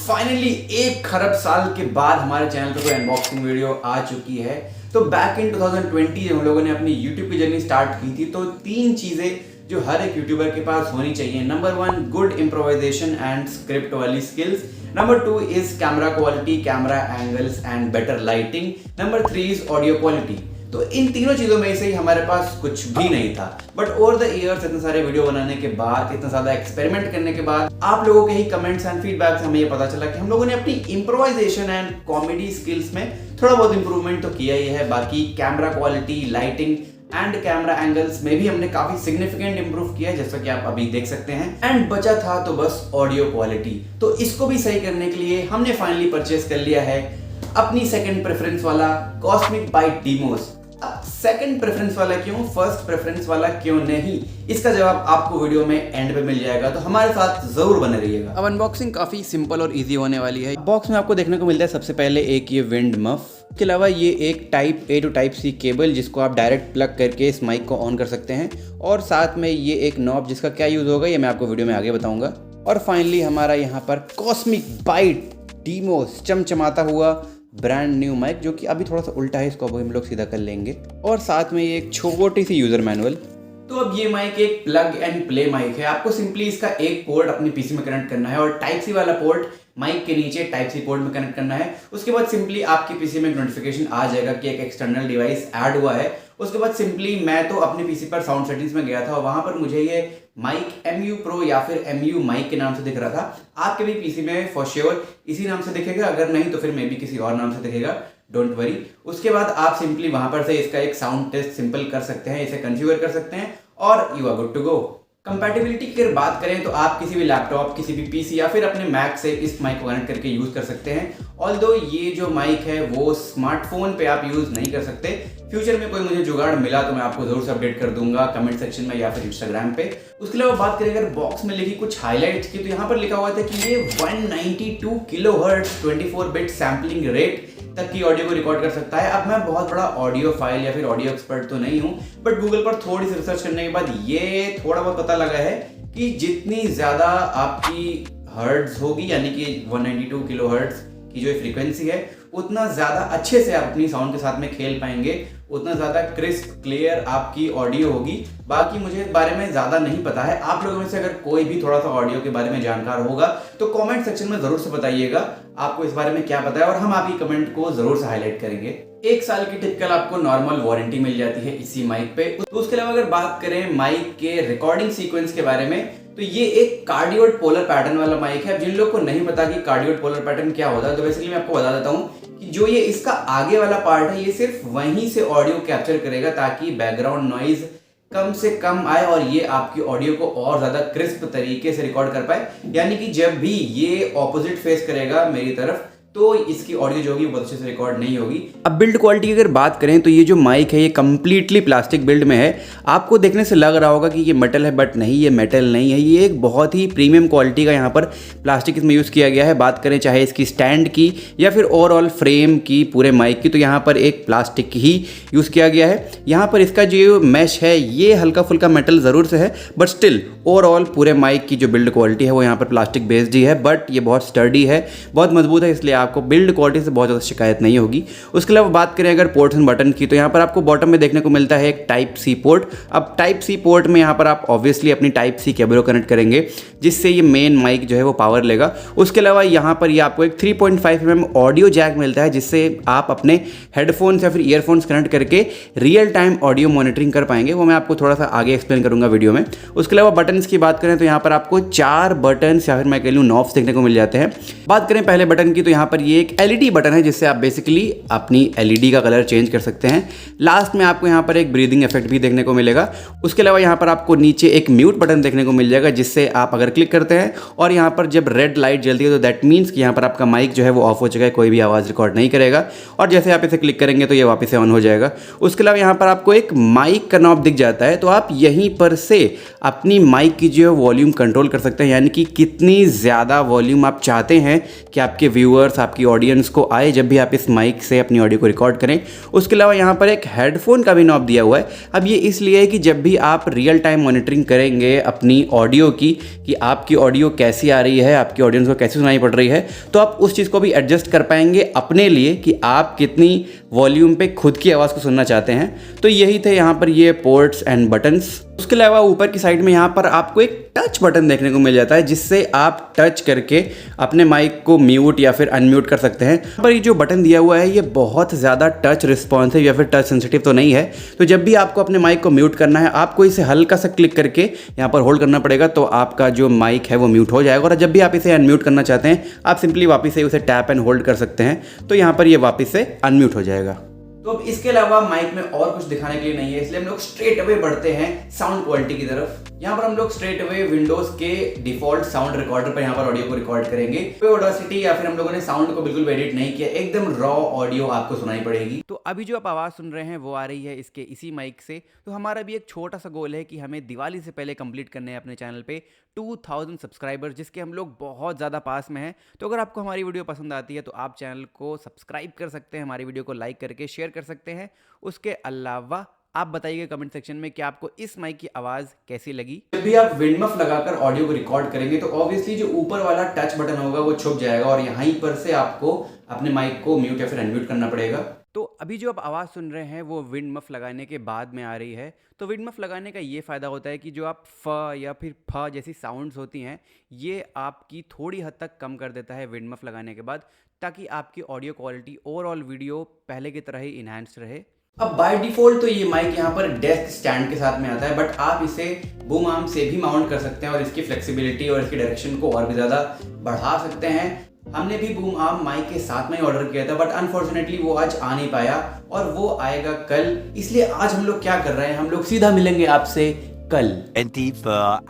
Finally 1 खरब साल के बाद हमारे चैनल पे कोई अनबॉक्सिंग वीडियो आ चुकी है। तो बैक इन 2020 जब हम लोगों ने अपनी यूट्यूब की जर्नी स्टार्ट की थी तो 3 चीजें जो हर एक यूट्यूबर के पास होनी चाहिए। Number 1 good improvisation and script वाली skills. Number 2 is camera quality, camera angles and better lighting. Number 3 is audio quality. तो इन तीनों चीजों में से ही हमारे पास कुछ भी नहीं था। बट ओवर द ईयर्स इतने सारे वीडियो बनाने के बाद, इतना ज्यादा एक्सपेरिमेंट करने के बाद, आप लोगों के ही कमेंट्स एंड फीडबैक से हमें ये पता चला कि हम लोगों ने अपनी इम्प्रोवाइजेशन एंड कॉमेडी स्किल्स में थोड़ा बहुत इंप्रूवमेंट तो किया ही है। बाकी camera quality, lighting and camera angles में भी हमने काफी सिग्निफिकेंट इंप्रूव किया है, जैसा कि आप अभी देख सकते हैं। एंड बचा था तो बस ऑडियो क्वालिटी। तो इसको भी सही करने के लिए हमने फाइनली परचेस कर लिया है अपनी सेकंड प्रेफरेंस वाला Cosmic Byte Demos. Second preference वाला क्यों, फर्स्ट प्रेफरेंस वाला क्यों नहीं, इसका जवाब आपको वीडियो में एंड पे मिल जाएगा, तो हमारे साथ जरूर बने रहिएगा। अब अनबॉक्सिंग काफी सिंपल और इजी होने वाली है। बॉक्स में आपको देखने को मिलता है सबसे पहले एक ये विंड मफ, इसके अलावा ये एक type A to type C cable जिसको आप डायरेक्ट प्लग करके इस माइक को ऑन कर सकते हैं, और साथ में ये एक नॉब जिसका क्या यूज होगा ये मैं आपको वीडियो में आगे बताऊंगा। और फाइनली हमारा यहाँ पर कॉस्मिक बाइट डीमोस चमचमाता हुआ ब्रांड न्यू माइक, जो कि अभी थोड़ा सा उल्टा है, इसको अब हम लोग सीधा कर लेंगे। और साथ में ये एक छोटी सी यूजर मैनुअल। तो अब ये माइक एक प्लग एंड प्ले माइक है। आपको सिंपली इसका एक पोर्ट अपनी पीसी में कनेक्ट करना है और टाइप सी वाला पोर्ट माइक के नीचे टाइप सी पोर्ट में कनेक्ट करना है। उसके बाद सिंपली आपके पीसी में एक नोटिफिकेशन आ जाएगा कि एक एक्सटर्नल डिवाइस ऐड हुआ है। उसके बाद सिंपली मैं तो अपने पीसी पर साउंड सेटिंग्स में गया था और वहां पर मुझे ये माइक MU Pro या फिर MU माइक के नाम से दिख रहा था। आपके भी पीसी में फॉर श्योर इसी नाम से दिखेगा, अगर नहीं तो फिर मे बी किसी और नाम से दिखेगा, डोंट वरी। उसके बाद आप सिंपली वहां पर से इसका एक साउंड टेस्ट सिंपल कर सकते हैं, इसे कॉन्फ़िगर कर सकते हैं और you are good to go. Compatibility की अगर बात करें तो आप किसी भी लैपटॉप, किसी भी पीसी या फिर अपने मैक से इस माइक को कनेक्ट करके यूज कर सकते हैं। ऑल्दो ये जो माइक है वो स्मार्टफोन पे आप यूज नहीं कर सकते। फ्यूचर में कोई मुझे जुगाड़ मिला तो मैं आपको जरूर से अपडेट कर दूंगा कमेंट सेक्शन में या फिर इंस्टाग्राम पे। उसके अलावा बात करें अगर बॉक्स में लिखी कुछ हाईलाइट्स की, तो यहाँ पर लिखा हुआ था कि ये 192 किलोहर्ट्ज 24 बिट सैम्पलिंग रेट तक की ऑडियो को रिकॉर्ड कर सकता है। अब मैं बहुत बड़ा ऑडियो फाइल या फिर ऑडियो एक्सपर्ट तो नहीं हूं, बट गूगल पर थोड़ी सी रिसर्च करने के बाद ये थोड़ा बहुत पता लगा है कि जितनी ज्यादा आपकी हर्ट्ज होगी, यानी कि 192 किलो हर्ट्ज की जो फ्रीक्वेंसी है, उतना ज्यादा अच्छे से आप अपनी साउंड के साथ में खेल पाएंगे, उतना ज्यादा क्रिस्प क्लियर आपकी ऑडियो होगी। बाकी मुझे इस बारे में ज्यादा नहीं पता है। आप लोगों में से अगर कोई भी थोड़ा सा ऑडियो के बारे में जानकार होगा तो कमेंट सेक्शन में जरूर से बताइएगा आपको इस बारे में क्या पता है, और हम आपकी कमेंट को जरूर से हाईलाइट करेंगे। 1 साल की टिपिकल आपको नॉर्मल वारंटी मिल जाती है इसी माइक पे। तो उसके अलावा अगर बात करें माइक के रिकॉर्डिंग सीक्वेंस के बारे में, तो ये एक कार्डियोइड पोलर पैटर्न वाला माइक है। जिन लोग को नहीं पता कि कार्डियोइड पोलर पैटर्न क्या होता है, तो बेसिकली मैं आपको बता देता हूँ कि जो ये इसका आगे वाला पार्ट है, ये सिर्फ वहीं से ऑडियो कैप्चर करेगा ताकि बैकग्राउंड नॉइज कम से कम आए और ये आपकी ऑडियो को और ज्यादा क्रिस्प तरीके से रिकॉर्ड कर पाए। यानी कि जब भी ये ऑपोजिट फेस करेगा मेरी तरफ, तो इसकी ऑडियो जो होगी वो अच्छे से रिकॉर्ड नहीं होगी। अब बिल्ड क्वालिटी की अगर बात करें तो ये जो माइक है ये कंप्लीटली प्लास्टिक बिल्ड में है। आपको देखने से लग रहा होगा कि ये मेटल है, बट नहीं, ये मेटल नहीं है। ये एक बहुत ही प्रीमियम क्वालिटी का यहाँ पर प्लास्टिक इसमें यूज़ किया गया है। बात करें चाहे इसकी स्टैंड की या फिर ओवरऑल फ्रेम की, पूरे माइक की, तो यहाँ पर एक प्लास्टिक ही यूज़ किया गया है। यहाँ पर इसका जो मैश है ये हल्का फुल्का मेटल ज़रूर से है, बट स्टिल ओवरऑल पूरे माइक की जो बिल्ड क्वालिटी है वो यहाँ पर प्लास्टिक बेस्ड ही है। बट ये बहुत स्टर्डी है, बहुत मजबूत है, इसलिए आपको बिल्ड क्वालिटी से बहुत ज़्यादा शिकायत नहीं होगी। उसके अलावा बात करें अगर पोर्ट्स एंड बटन की, तो यहाँ पर आपको बॉटम में देखने को मिलता है एक टाइप C पोर्ट। अब टाइप C पोर्ट में यहाँ पर आप ऑब्वियसली अपनी टाइप C केबल को कनेक्ट करेंगे, जिससे ये मेन माइक जो है वो पावर लेगा। उसके अलावा यहाँ पर ये आपको एक 3.5 mm ऑडियो जैक मिलता है, जिससे आप अपने हेडफोन्स या फिर ईयरफोन्स कनेक्ट करके रियल टाइम ऑडियो मॉनिटरिंग कर पाएंगे। वो मैं आपको थोड़ा सा आगे एक्सप्लेन करूंगा वीडियो में। उसके अलावा बटन्स की बात करें तो यहाँ पर आपको 4 बटन्स या फिर मैं कह लूँ नॉब्स देखने को मिल जाते हैं। बात करें पहले बटन की, तो यहाँ पर ये एक LED बटन है, जिससे आप बेसिकली अपनी LED का कलर चेंज कर सकते हैं। लास्ट में आपको यहाँ पर एक ब्रीदिंग इफेक्ट भी देखने को मिलेगा। उसके अलावा यहाँ पर आपको नीचे एक म्यूट बटन देखने को मिल जाएगा, जिससे आप अगर क्लिक करते हैं और यहाँ पर जब रेड लाइट जलती है तो दैट मीन्स कि यहाँ पर आपका माइक जो है वो ऑफ हो चुका है, कोई भी आवाज़ रिकॉर्ड नहीं करेगा। और जैसे आप इसे क्लिक करेंगे तो ये वापस से ऑन हो जाएगा। उसके अलावा यहाँ पर आपको एक माइक का नॉब दिख जाता है, तो आप यहीं पर से अपनी माइक की जो है वॉल्यूम कंट्रोल कर सकते हैं, यानी कि कितनी ज़्यादा वॉल्यूम आप चाहते हैं कि आपके व्यूअर्स, आपकी ऑडियंस को आए जब भी आप इस माइक से अपनी ऑडियो को रिकॉर्ड करें। उसके अलावा यहाँ पर एक हेडफोन का भी नॉब दिया हुआ है। अब ये इसलिए है कि जब भी आप रियल टाइम मॉनिटरिंग करेंगे अपनी ऑडियो की कि आपकी ऑडियो कैसी आ रही है, आपकी ऑडियंस को कैसी सुनाई पड़ रही है, तो आप उस चीज़ को भी एडजस्ट कर पाएंगे अपने लिए कि आप कितनी वॉल्यूम पे खुद की आवाज़ को सुनना चाहते हैं। तो यही थे यहाँ पर ये पोर्ट्स एंड बटन्स। उसके अलावा ऊपर की साइड में यहाँ पर आपको एक टच बटन देखने को मिल जाता है, जिससे आप टच करके अपने माइक को म्यूट या फिर अनम्यूट कर सकते हैं। पर ये जो बटन दिया हुआ है ये बहुत ज़्यादा टच रिस्पॉन्सिव या फिर टच सेंसिटिव तो नहीं है। तो जब भी आपको अपने माइक को म्यूट करना है, आपको इसे हल्का सा क्लिक करके यहाँ पर होल्ड करना पड़ेगा, तो आपका जो माइक है वो म्यूट हो जाएगा। और जब भी आप इसे अनम्यूट करना चाहते हैं, आप सिंपली वापस से उसे टैप एंड होल्ड कर सकते हैं, तो यहाँ पर ये वापस से अनम्यूट हो जाएगा। तो अब इसके अलावा माइक में और कुछ दिखाने के लिए नहीं है, इसलिए हम लोग स्ट्रेट अवे बढ़ते हैं साउंड क्वालिटी की तरफ। यहाँ पर हम लोग स्ट्रेट अवे विंडोज के डिफॉल्ट साउंड रिकॉर्डर पर यहाँ पर ऑडियो को रिकॉर्ड करेंगे। कोई ऑडासिटी या फिर हम लोगों ने साउंड को बिल्कुल एडिट नहीं किया, एकदम रॉ ऑडियो आपको सुनाई पड़ेगी। तो अभी जो आप आवाज़ सुन रहे हैं वो आ रही है इसके इसी माइक से। तो हमारा भी एक छोटा सा गोल है कि हमें दिवाली से पहले कंप्लीट करने हैं अपने चैनल पे 2000 सब्सक्राइबर, जिसके हम लोग बहुत ज़्यादा पास में हैं। तो अगर आपको हमारी वीडियो पसंद आती है तो आप चैनल को सब्सक्राइब कर सकते हैं, हमारी वीडियो को लाइक करके शेयर कर सकते हैं। उसके अलावा आप बताइए कमेंट सेक्शन में कि आपको इस माइक की आवाज़ कैसी लगी। जब भी आप विंड मफ लगाकर ऑडियो को रिकॉर्ड करेंगे तो ऑब्वियसली जो ऊपर वाला टच बटन होगा वो छुप जाएगा और यहीं पर से आपको अपने माइक को म्यूट या फिर अनम्यूट करना पड़ेगा। तो अभी जो आप आवाज़ सुन रहे हैं वो विंड मफ लगाने के बाद में आ रही है। तो विंड मफ लगाने का ये फ़ायदा होता है कि जो आप फ या फिर फ जैसी साउंड्स होती हैं, ये आपकी थोड़ी हद तक कम कर देता है विंड मफ लगाने के बाद, ताकि आपकी ऑडियो क्वालिटी ओवरऑल वीडियो पहले की तरह ही इन्हांस रहे। अब बाय डिफ़ॉल्ट तो ये माइक यहाँ पर डेस्क स्टैंड के साथ में आता है, बट आप इसे बूम आर्म से भी माउंट कर सकते हैं और इसकी फ्लेक्सिबिलिटी और इसकी डायरेक्शन को और भी ज़्यादा बढ़ा सकते हैं। हमने भी बूम आर्म माइक के साथ में ही ऑर्डर किया था, बट अनफॉर्चुनेटली वो आज आ नहीं पाया और वो आएगा कल। इसलिए आज हम लोग क्या कर रहे हैं, हम लोग सीधा मिलेंगे आपसे कल 24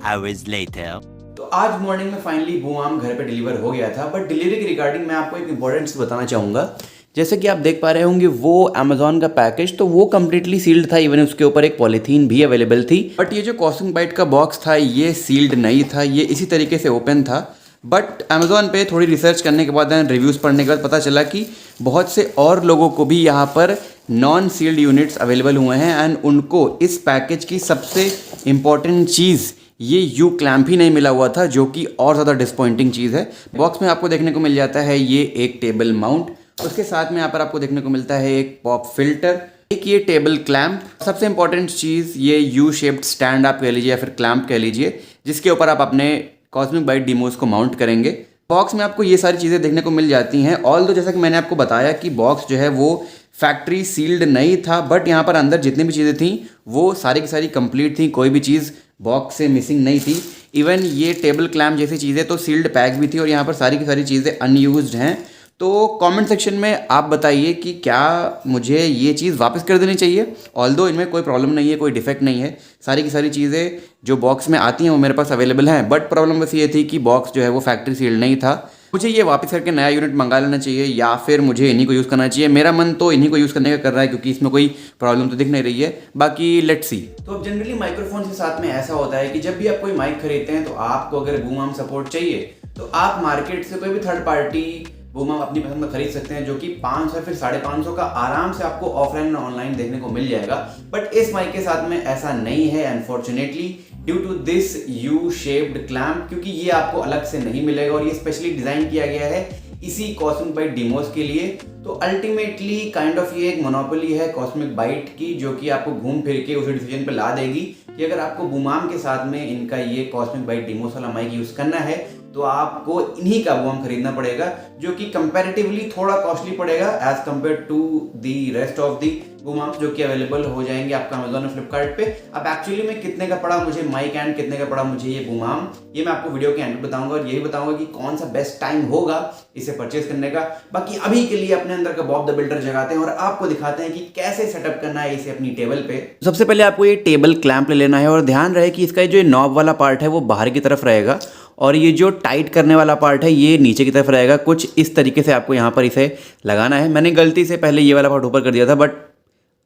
hours later. तो आज मॉर्निंग में फाइनली बूम आर्म घर पे डिलीवर हो गया था। बट डिलीवरी के रिगार्डिंग मैं आपको एक इंपॉर्टेंट चीज़ बताना चाहूँगा। जैसे कि आप देख पा रहे होंगे वो अमेजोन का पैकेज तो वो कम्प्लीटली सील्ड था, इवन उसके ऊपर एक पॉलीथीन भी अवेलेबल थी। बट ये जो कॉस्मिक बाइट का बॉक्स था ये सील्ड नहीं था, ये इसी तरीके से ओपन था। बट अमेजोन पे थोड़ी रिसर्च करने के बाद एंड रिव्यूज़ पढ़ने के बाद पता चला कि बहुत से और लोगों को भी यहाँ पर नॉन सील्ड यूनिट्स अवेलेबल हुए हैं एंड उनको इस पैकेज की सबसे इम्पॉर्टेंट चीज़ ये यू क्लैम्प ही नहीं मिला हुआ था, जो कि और ज़्यादा डिसपॉइंटिंग चीज़ है। बॉक्स में आपको देखने को मिल जाता है ये एक टेबल माउंट, उसके साथ में यहाँ पर आपको देखने को मिलता है एक पॉप फिल्टर, एक ये टेबल क्लैम्प, सबसे इंपॉर्टेंट चीज़ ये यू शेप्ड स्टैंड आप कह लीजिए या फिर क्लैम्प कह लीजिए, जिसके ऊपर आप अपने कॉस्मिक बाइट डिमोस को माउंट करेंगे। बॉक्स में आपको ये सारी चीज़ें देखने को मिल जाती हैं। ऑल दो जैसा कि मैंने आपको बताया कि बॉक्स जो है वो फैक्ट्री सील्ड नहीं था, बट यहाँ पर अंदर जितनी भी चीज़ें थी वो सारी की सारी कंप्लीट थी, कोई भी चीज़ बॉक्स से मिसिंग नहीं थी। इवन ये टेबल क्लैम्प जैसी चीज़ें तो सील्ड पैक भी थी और यहाँ पर सारी की सारी चीज़ें अनयूज्ड हैं। तो कमेंट सेक्शन में आप बताइए कि क्या मुझे ये चीज़ वापस कर देनी चाहिए। ऑल्दो इनमें कोई प्रॉब्लम नहीं है, कोई डिफेक्ट नहीं है, सारी की सारी चीज़ें जो बॉक्स में आती हैं वो मेरे पास अवेलेबल हैं। बट प्रॉब्लम बस ये थी कि बॉक्स जो है वो फैक्ट्री सील्ड नहीं था। मुझे ये वापस करके नया यूनिट मंगा लेना चाहिए या फिर मुझे इन्हीं को यूज़ करना चाहिए। मेरा मन तो इन्हीं को यूज़ करने का कर रहा है क्योंकि इसमें कोई प्रॉब्लम तो दिख नहीं रही है। बाकी लेट्स सी। तो अब जनरली माइक्रोफोन के साथ में ऐसा होता है कि जब भी आप कोई माइक खरीदते हैं तो आपको अगर बूम आर्म सपोर्ट चाहिए तो आप मार्केट से कोई भी थर्ड पार्टी बूम आर्म अपनी पसंद का खरीद सकते हैं, जो कि 500 फिर 550 का आराम से आपको ऑफलाइन और ऑनलाइन देखने को मिल जाएगा। बट इस माइक के साथ में ऐसा नहीं है unfortunately, due to this U shaped clamp, क्योंकि ये आपको अलग से नहीं मिलेगा और ये स्पेशली डिजाइन किया गया है इसी कॉस्मिक बाइट डिमोस के लिए। तो अल्टीमेटली काइंड ऑफ ये एक मोनोपोली है कॉस्मिक बाइट की, जो कि आपको घूम फिर के उसी डिसीजन पे ला देगी कि अगर आपको बूम आर्म के साथ में इनका ये कॉस्मिक बाइट डिमोस वाला माइक यूज करना है तो आपको इन्हीं का बूम आर्म खरीदना पड़ेगा, जो कि कंपैरेटिवली थोड़ा कॉस्टली पड़ेगा as compare to the rest of the boom arms जो कि अवेलेबल हो जाएंगे आपका अमेजोन और फ्लिपकार्ट पे। अब एक्चुअली में कितने का पड़ा मुझे माइक एंड कितने का पड़ा मुझे ये बूम आर्म, ये मैं आपको वीडियो के एंड पे बताऊंगा और यही बताऊंगा कि कौन सा बेस्ट टाइम होगा इसे परचेज करने का। बाकी अभी के लिए अपने अंदर का बॉब द बिल्डर जगाते हैं और आपको दिखाते हैं कि कैसे सेटअप करना है इसे अपनी टेबल पे। सबसे पहले आपको ये टेबल क्लैंप ले लेना है और ध्यान रहे कि इसका जो नॉब वाला पार्ट है वो बाहर की तरफ रहेगा और ये जो टाइट करने वाला पार्ट है ये नीचे की तरफ रहेगा। कुछ इस तरीके से आपको यहाँ पर इसे लगाना है। मैंने गलती से पहले ये वाला पार्ट ऊपर कर दिया था, बट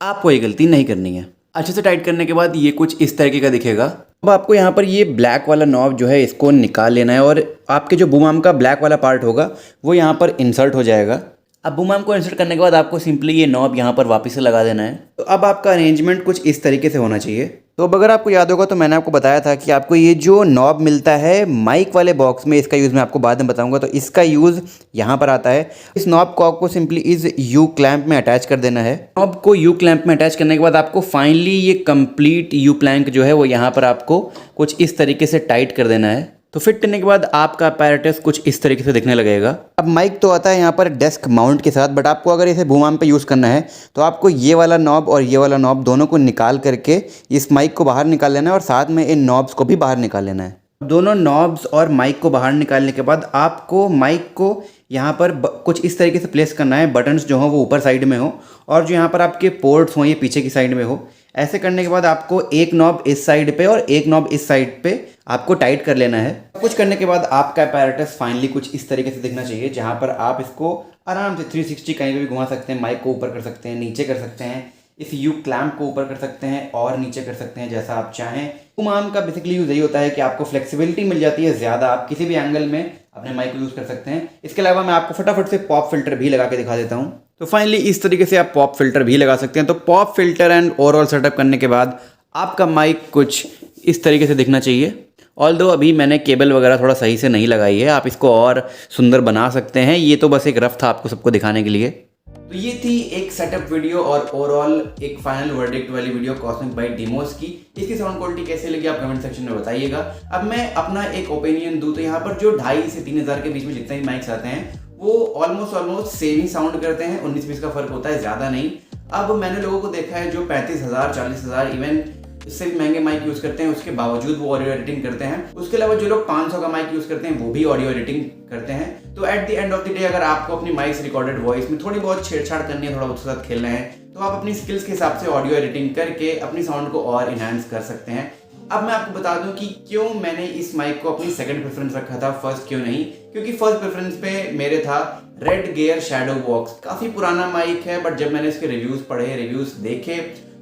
आपको ये गलती नहीं करनी है। अच्छे से टाइट करने के बाद ये कुछ इस तरीके का दिखेगा। अब आपको यहाँ पर ये ब्लैक वाला नॉब जो है इसको निकाल लेना है और आपके जो बूम आर्म का ब्लैक वाला पार्ट होगा वो यहाँ पर इंसर्ट हो जाएगा। अब बूम आर्म को इंसर्ट करने के बाद आपको सिंपली ये नॉब यहाँ पर वापस से लगा देना है। तो अब आपका अरेंजमेंट कुछ इस तरीके से होना चाहिए। तो अब अगर आपको याद होगा तो मैंने आपको बताया था कि आपको ये जो नॉब मिलता है माइक वाले बॉक्स में, इसका यूज़ मैं आपको बाद में बताऊंगा। तो इसका यूज़ यहाँ पर आता है। इस नॉब को आपको सिंपली इस यू क्लैंप में अटैच कर देना है। नॉब को यू क्लैंप में अटैच करने के बाद आपको फाइनली ये कंप्लीट यू प्लैंक जो है वो यहाँ पर आपको कुछ इस तरीके से टाइट कर देना है। तो फिट करने के बाद आपका apparatus कुछ इस तरीके से दिखने लगेगा। अब माइक तो आता है यहाँ पर डेस्क माउंट के साथ, बट आपको अगर इसे बूम आर्म पे यूज़ करना है तो आपको ये वाला नॉब और ये वाला नॉब दोनों को निकाल करके इस माइक को बाहर निकाल लेना है और साथ में इन नॉब्स को भी बाहर निकाल लेना है। दोनों नॉब्स और माइक को बाहर निकालने के बाद आपको माइक को यहाँ पर कुछ इस तरीके से प्लेस करना है। बटन्स जो हों वो ऊपर साइड में हो और जो यहाँ पर आपके पोर्ट्स हों ये पीछे की साइड में हो। ऐसे करने के बाद आपको एक नॉब इस साइड पे और एक नॉब इस साइड पे आपको टाइट कर लेना है। कुछ करने के बाद आपका apparatus फाइनली कुछ इस तरीके से दिखना चाहिए, जहाँ पर आप इसको आराम से 360 कहीं पे भी घुमा सकते हैं। माइक को ऊपर कर सकते हैं, नीचे कर सकते हैं, इस यू क्लैंप को ऊपर कर सकते हैं और नीचे कर सकते हैं, जैसा आप चाहें। बूम आर्म का बेसिकली यूज़ यही होता है कि आपको फ्लेक्सिबिलिटी मिल जाती है ज़्यादा, आप किसी भी एंगल में अपने माइक को यूज़ कर सकते हैं। इसके अलावा मैं आपको फटाफट से पॉप फिल्टर भी लगा के दिखा देता हूँ। तो फाइनली इस तरीके से आप पॉप फिल्टर भी लगा सकते हैं। तो pop filter and overall setup करने के बाद आपका माइक कुछ इस तरीके से दिखना चाहिए। ऑल्दो अभी मैंने केबल वगैरह थोड़ा सही से नहीं लगाई है, आप इसको और सुंदर बना सकते हैं। ये तो बस एक रफ था आपको सबको दिखाने के लिए। तो ये थी एक सेटअप वीडियो और ओवरऑल एक फाइनल वर्डिक्ट वाली वीडियो कॉस्मिक बाय डिमोस की। इसकी साउंड क्वालिटी कैसे लगी आप कमेंट सेक्शन में बताइएगा। अब मैं अपना एक ओपिनियन दूं तो यहाँ पर जो 2500 से 3000 के बीच में जितने भी माइक्स आते हैं वो ऑलमोस्ट सेम ही साउंड करते हैं। 19-20 का फर्क होता है, ज़्यादा नहीं। अब मैंने लोगों को देखा है जो 35,000 40,000 इवन इससे भी महंगे माइक यूज़ करते हैं, उसके बावजूद वो ऑडियो एडिटिंग करते हैं। उसके अलावा जो लोग 500 का माइक यूज़ करते हैं वो भी ऑडियो एडिटिंग करते हैं। तो at the end of the day अगर आपको अपनी माइक से रिकॉर्डेड वॉइस में थोड़ी बहुत छेड़छाड़ करनी है, थोड़ा उसके साथ खेलना है, तो आप अपनी स्किल्स के हिसाब से ऑडियो एडिटिंग करके अपनी साउंड को और इनहांस कर सकते हैं। अब मैं आपको बता दूं कि क्यों मैंने इस माइक को अपनी सेकंड प्रेफरेंस रखा था, फर्स्ट क्यों नहीं। क्योंकि फर्स्ट प्रेफरेंस पे मेरे था रेड गेयर शैडो बॉक्स। काफ़ी पुराना माइक है, बट जब मैंने इसके रिव्यूज़ पढ़े, रिव्यूज़ देखे,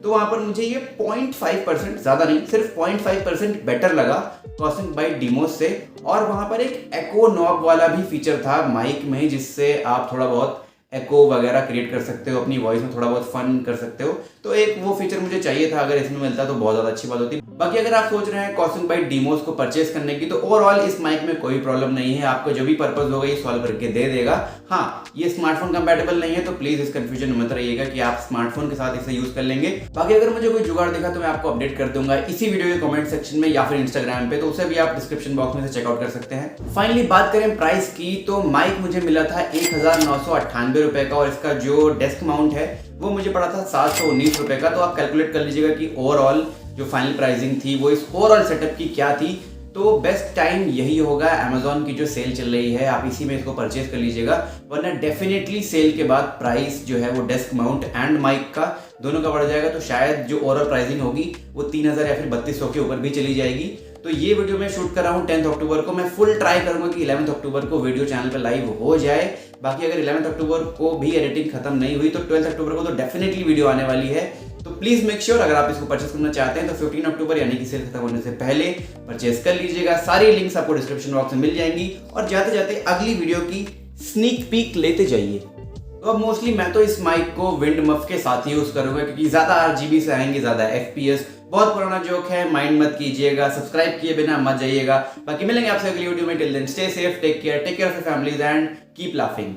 तो वहाँ पर मुझे ये 0.5%, ज़्यादा नहीं, सिर्फ 0.5% बेटर लगा कॉस्मिक बाय डिमोस से। और वहाँ पर एक एको नॉब वाला भी फीचर था माइक में, जिससे आप थोड़ा बहुत एको वगैरह क्रिएट कर सकते हो, अपनी वॉइस में थोड़ा बहुत फन कर सकते हो। तो एक वो फीचर मुझे चाहिए था, अगर इसमें मिलता तो बहुत ज़्यादा अच्छी बात होती। बाकी अगर आप सोच रहे हैं कॉस्मिक बाय डिमोस को परचेस करने की, तो ओवरऑल इस माइक में कोई प्रॉब्लम नहीं है। आपको जो भी पर्पस होगा ये सॉल्व करके दे देगा। हाँ, ये स्मार्टफोन कंपैटिबल नहीं है, तो प्लीज इस कंफ्यूजन में मत रहिएगा कि आप स्मार्टफोन के साथ इसे यूज कर लेंगे। बाकी अगर मुझे कोई जुगाड़ दिखा तो मैं आपको अपडेट कर दूंगा इसी वीडियो के कमेंट सेक्शन में या फिर इंस्टाग्राम पे, तो उसे भी आप डिस्क्रिप्शन बॉक्स में से चेकआउट कर सकते हैं। फाइनली बात करें प्राइस की, तो माइक मुझे मिला था 1998 रुपए का और इसका जो डेस्क माउंट है वो मुझे पड़ा था 719 रुपए का। तो आप कैलकुलेट कर लीजिएगा कि ओवरऑल जो फाइनल प्राइसिंग थी वो इस ओवरऑल सेटअप की क्या थी। तो बेस्ट टाइम यही होगा, अमेजोन की जो सेल चल रही है आप इसी में इसको परचेज कर लीजिएगा, वरना डेफिनेटली सेल के बाद प्राइस जो है वो डेस्क माउंट एंड माइक का दोनों का बढ़ जाएगा। तो शायद जो ओवरऑल प्राइसिंग होगी वो 3000 या फिर 3200 के ऊपर भी चली जाएगी। तो ये वीडियो मैं शूट कर रहा हूँ 10 अक्टूबर को। मैं फुल ट्राई करूंगा कि 11 अक्टूबर को वीडियो चैनल पे लाइव हो जाए। बाकी अगर 11 अक्टूबर को भी एडिटिंग खत्म नहीं हुई तो 12 अक्टूबर को तो डेफिनेटली वीडियो आने वाली है। तो प्लीज मेक श्योर अगर आप इसको परचेस करना चाहते हैं तो 15 अक्टूबर यानी कि सेल खत्म होने से पहले परचेस कर लीजिएगा। सारी लिंक्स आपको डिस्क्रिप्शन बॉक्स में मिल जाएंगी और जाते जाते अगली वीडियो की स्नीक पीक लेते जाइए। तो अब मोस्टली मैं तो इस माइक को विंड मफ के साथ ही यूज करूंगा, क्योंकि ज्यादा RGB से आएंगे, ज्यादा FPS। बहुत पुराना जोक है, माइंड मत कीजिएगा, सब्सक्राइब किए बिना मत जाइएगा। बाकी मिलेंगे आपसे अगली वीडियो में। Till then stay safe, take care of your families and keep laughing.